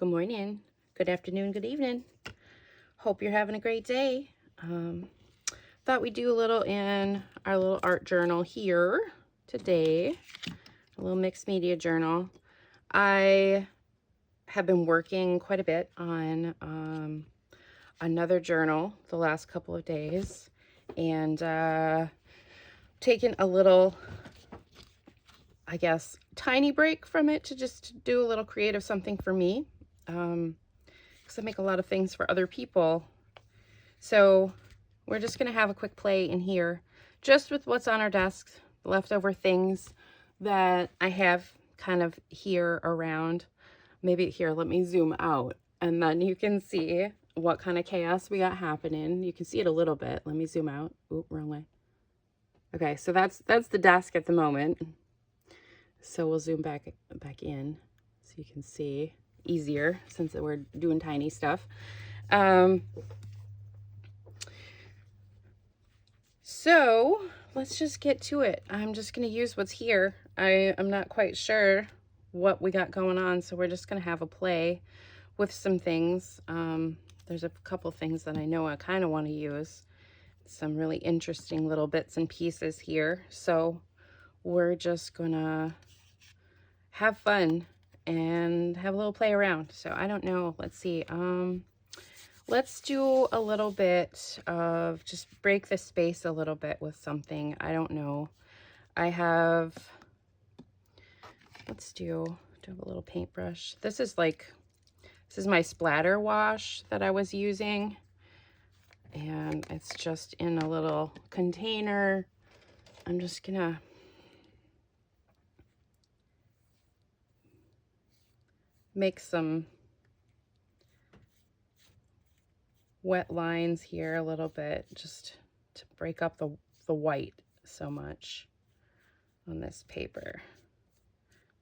Good morning, good afternoon, good evening. Hope you're having a great day. Thought we'd do a little in our little art journal here today, a little mixed media journal. I have been working quite a bit on another journal the last couple of days and taken a little, I guess, tiny break from it to just do a little creative something for me. Because I make a lot of things for other people. So we're just going to have a quick play in here just with what's on our desks, leftover things that I have kind of here around. Maybe here, let me zoom out and then you can see what kind of chaos we got happening. You can see it a little bit. Let me zoom out. Oop, wrong way. Okay, so that's the desk at the moment. So we'll zoom back in so you can see easier since we're doing tiny stuff. So let's just get to it. I'm just going to use what's here. I'm not quite sure what we got going on, so we're just going to have a play with some things. There's a couple things that I know I kind of want to use. Some really interesting little bits and pieces here. So we're just going to have fun and have a little play around. So I don't know. Let's see. Let's do a little bit of just break the space a little bit with something. I don't know. I have, do I have a little paintbrush? This is my splatter wash that I was using. And it's just in a little container. I'm just gonna make some wet lines here a little bit just to break up the white so much on this paper.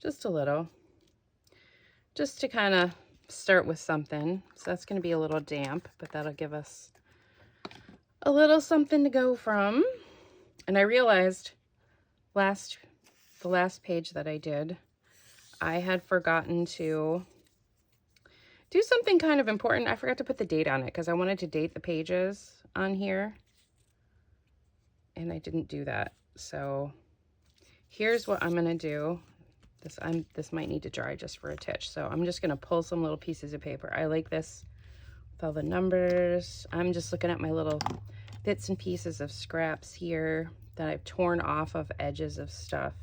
Just a little, just to kind of start with something. So that's going to be a little damp, but that'll give us a little something to go from. And I realized the last page that I did, I had forgotten to do something kind of important. I forgot to put the date on it because I wanted to date the pages on here. And I didn't do that. So here's what I'm going to do. This might need to dry just for a titch. So I'm just going to pull some little pieces of paper. I like this with all the numbers. I'm just looking at my little bits and pieces of scraps here that I've torn off of edges of stuff.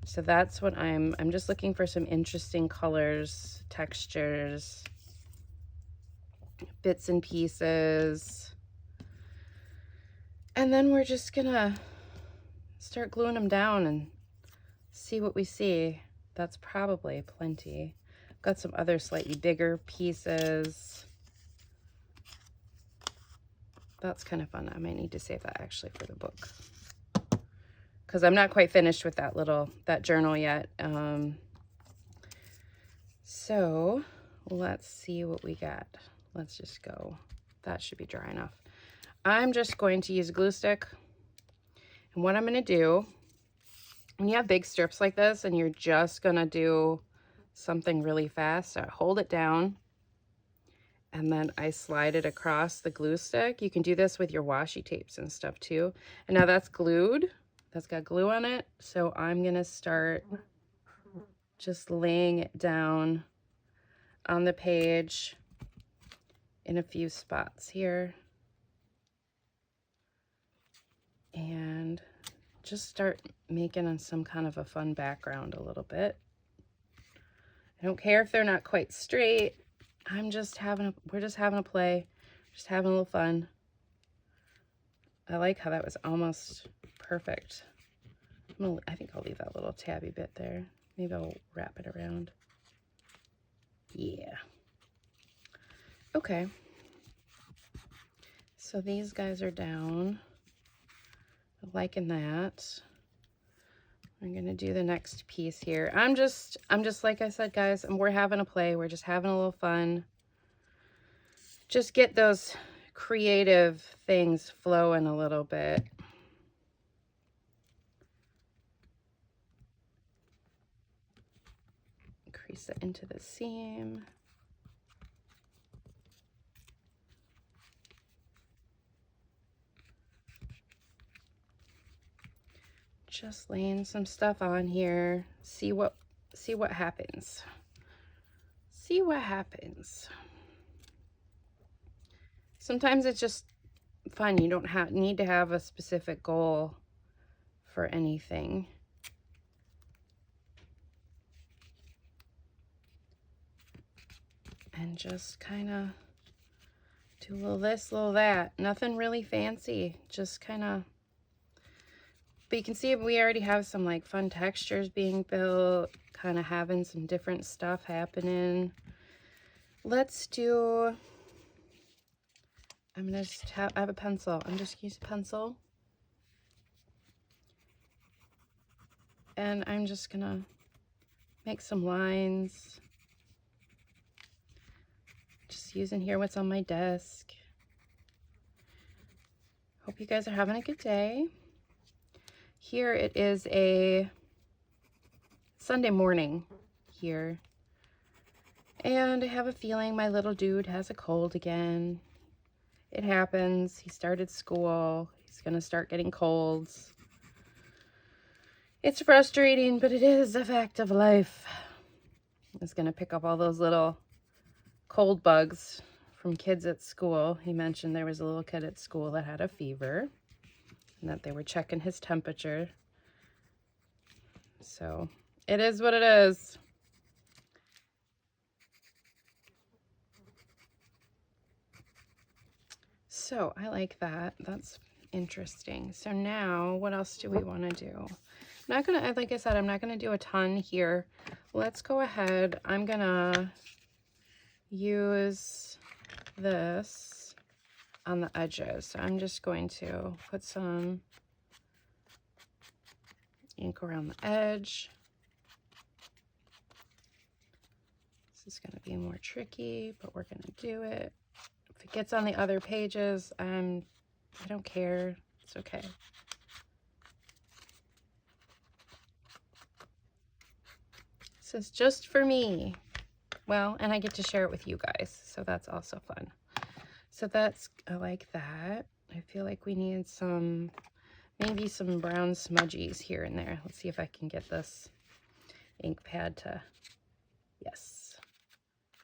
So that's what I'm just looking for some interesting colors, textures, bits and pieces. And then we're just gonna start gluing them down and see what we see. That's probably plenty. Got some other slightly bigger pieces. That's kind of fun. I might need to save that actually for the book, because I'm not quite finished with that journal yet. So let's see what we got. Let's just go. That should be dry enough. I'm just going to use a glue stick. And what I'm going to do, when you have big strips like this and you're just going to do something really fast, I hold it down and then I slide it across the glue stick. You can do this with your washi tapes and stuff too. And now that's glued. That's got glue on it. So I'm going to start just laying it down on the page in a few spots here. And just start making some kind of a fun background a little bit. I don't care if they're not quite straight. We're just having a play, just having a little fun. I like how that was almost perfect. I think I'll leave that little tabby bit there. Maybe I'll wrap it around. Yeah. Okay. So these guys are down. I'm liking that. I'm going to do the next piece here. I'm just like I said, guys, we're having a play. We're just having a little fun. Just get those creative things flowing a little bit. Crease it into the seam. Just laying some stuff on here. See what happens. See what happens. Sometimes it's just fun. You don't need to have a specific goal for anything. And just kind of do a little this, a little that. Nothing really fancy. Just kind of, but you can see we already have some like fun textures being built, kind of having some different stuff happening. Let's do, I'm gonna just I have a pencil. I'm just gonna use a pencil. And I'm just gonna make some lines. Just using here what's on my desk. Hope you guys are having a good day. Here it is a Sunday morning here. And I have a feeling my little dude has a cold again. It happens. He started school. He's gonna start getting colds. It's frustrating, but it is a fact of life. He's gonna pick up all those little cold bugs from kids at school. He mentioned there was a little kid at school that had a fever and that they were checking his temperature. So it is what it is. So I like that. That's interesting. So now what else do we want to do? I'm not gonna, like I said, I'm not gonna do a ton here. Let's go ahead. I'm gonna use this on the edges. So I'm just going to put some ink around the edge. This is going to be more tricky, but we're going to do it. If it gets on the other pages, I don't care. It's okay. This is just for me. Well, and I get to share it with you guys, so that's also fun. So that's, I like that. I feel like we need some, maybe some brown smudgies here and there. Let's see if I can get this ink pad to, yes.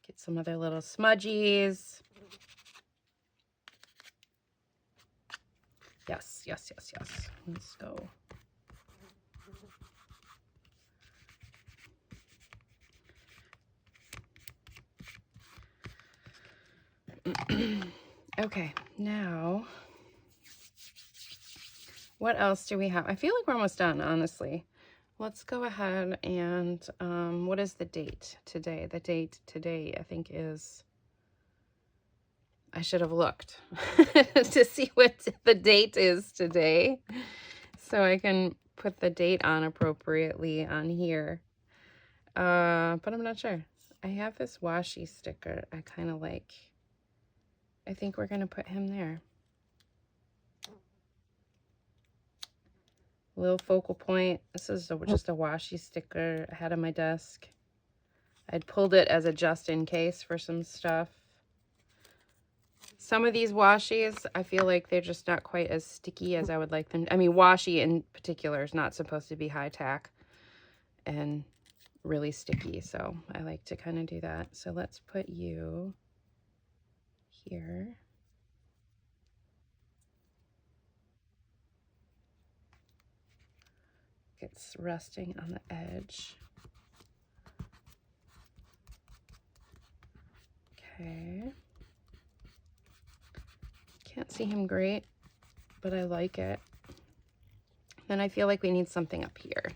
Get some other little smudgies. Yes, yes, yes, yes. Let's go. Okay, now, what else do we have? I feel like we're almost done, honestly. Let's go ahead and, what is the date today? The date today, I think, is, I should have looked to see what the date is today, so I can put the date on appropriately on here. But I'm not sure. I have this washi sticker I kind of like. I think we're going to put him there. Little focal point. This is just a washi sticker I had on my desk. I'd pulled it as a just in case for some stuff. Some of these washies, I feel like they're just not quite as sticky as I would like them. I mean, washi in particular is not supposed to be high tack and really sticky, so I like to kind of do that. So let's put you here. It's resting on the edge. Okay. Can't see him great, but I like it. Then I feel like we need something up here.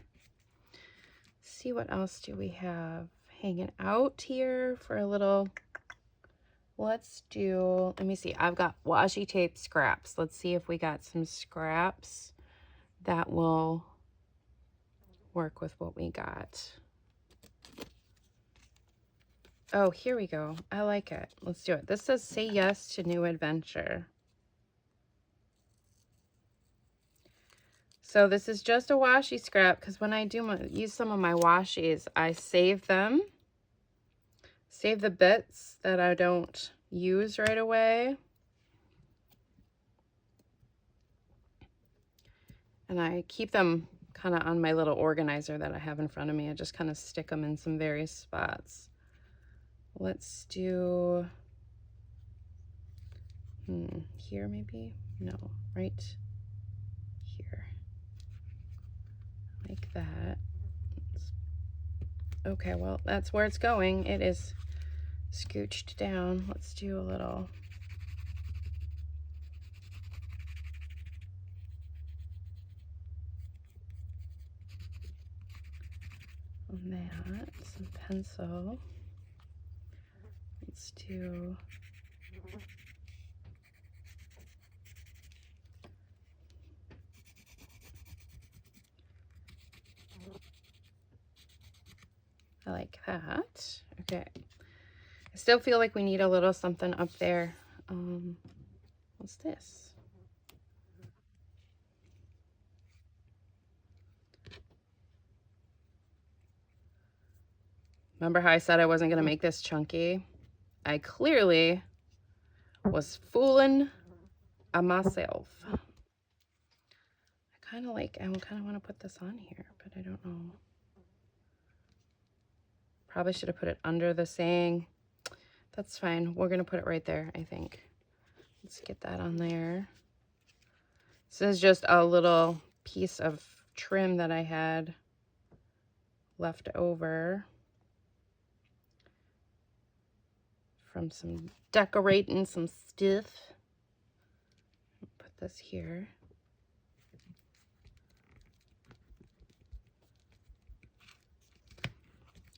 See what else do we have hanging out here for a little. Let's do, let me see. I've got washi tape scraps. Let's see if we got some scraps that will work with what we got. Oh, here we go. I like it. Let's do it. This says say yes to new adventure. So this is just a washi scrap because when I do use some of my washies, I save them. Save the bits that I don't use right away. And I keep them kind of on my little organizer that I have in front of me. I just kind of stick them in some various spots. Let's do here maybe? No, right here. Like that. Okay, well, that's where it's going. It is scooched down. Let's do a little on that, some pencil. Let's do I like that. Okay. I still feel like we need a little something up there. What's this? Remember how I said I wasn't going to make this chunky? I clearly was fooling myself. I kind of want to put this on here, but I don't know. Probably should have put it under the saying. That's fine. We're going to put it right there, I think. Let's get that on there. This is just a little piece of trim that I had left over from some decorating some stuff. Put this here.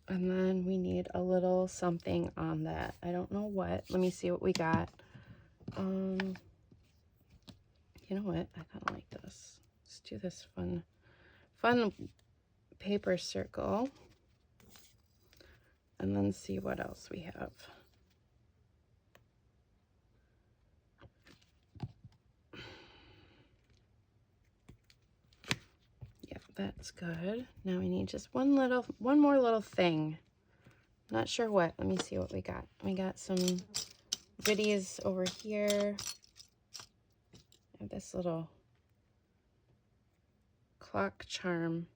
And then we need a little something on that. I don't know what. Let me see what we got. You know what? I kind of like this. Let's do this fun paper circle. And then see what else we have. Yep, that's good. Now we need just one more little thing. Not sure what. Let me see what we got. We got some goodies over here. I have this little clock charm.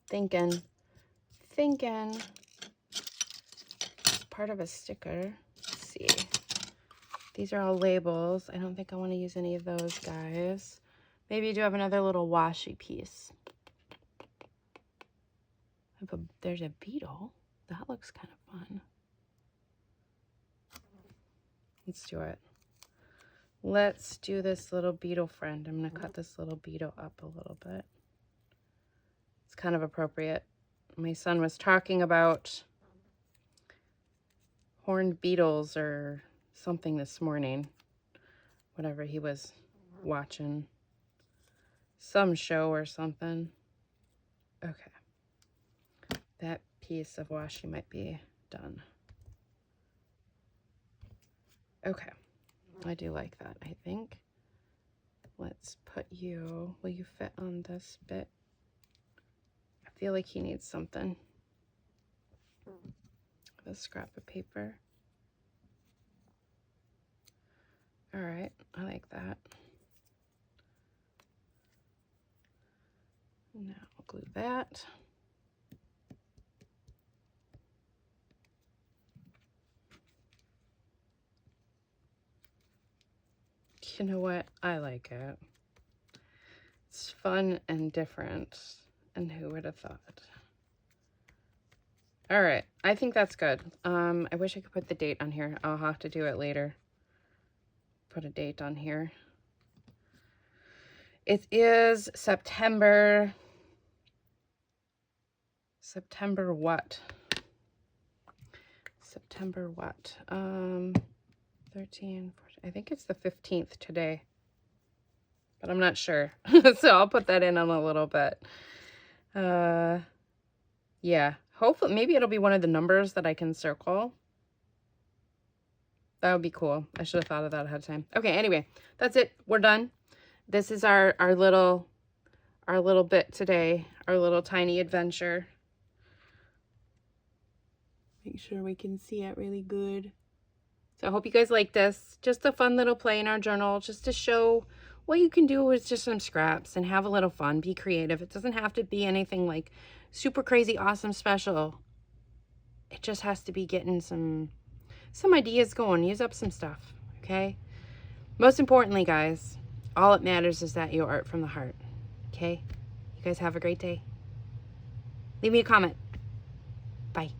Thinking. Part of a sticker. Let's see. These are all labels. I don't think I want to use any of those guys. Maybe you do have another little washi piece. There's a beetle. That looks kind of fun. Let's do it. Let's do this little beetle friend. I'm going to cut this little beetle up a little bit. It's kind of appropriate. My son was talking about horned beetles or something this morning. Whatever he was watching. Some show or something. Okay. That piece of washi might be done. Okay. I do like that, I think. Let's put you, will you fit on this bit? I feel like he needs something. A scrap of paper. All right, I like that. Now I'll glue that. You know what? I like it. It's fun and different. And who would have thought? All right, I think that's good. I wish I could put the date on here. I'll have to do it later. Put a date on here. It is September what? September what? 13, 14, I think it's the 15th today. But I'm not sure. So I'll put that in a little bit. Yeah. Hopefully, maybe it'll be one of the numbers that I can circle. That would be cool. I should have thought of that ahead of time. Okay, anyway, that's it. We're done. This is our little bit today, our little tiny adventure. Make sure we can see it really good. So I hope you guys like this. Just a fun little play in our journal, just to show what you can do is just some scraps and have a little fun. Be creative. It doesn't have to be anything like super crazy, awesome, special. It just has to be getting some ideas going. Use up some stuff, okay? Most importantly, guys, all it matters is that you art from the heart, okay? You guys have a great day. Leave me a comment. Bye.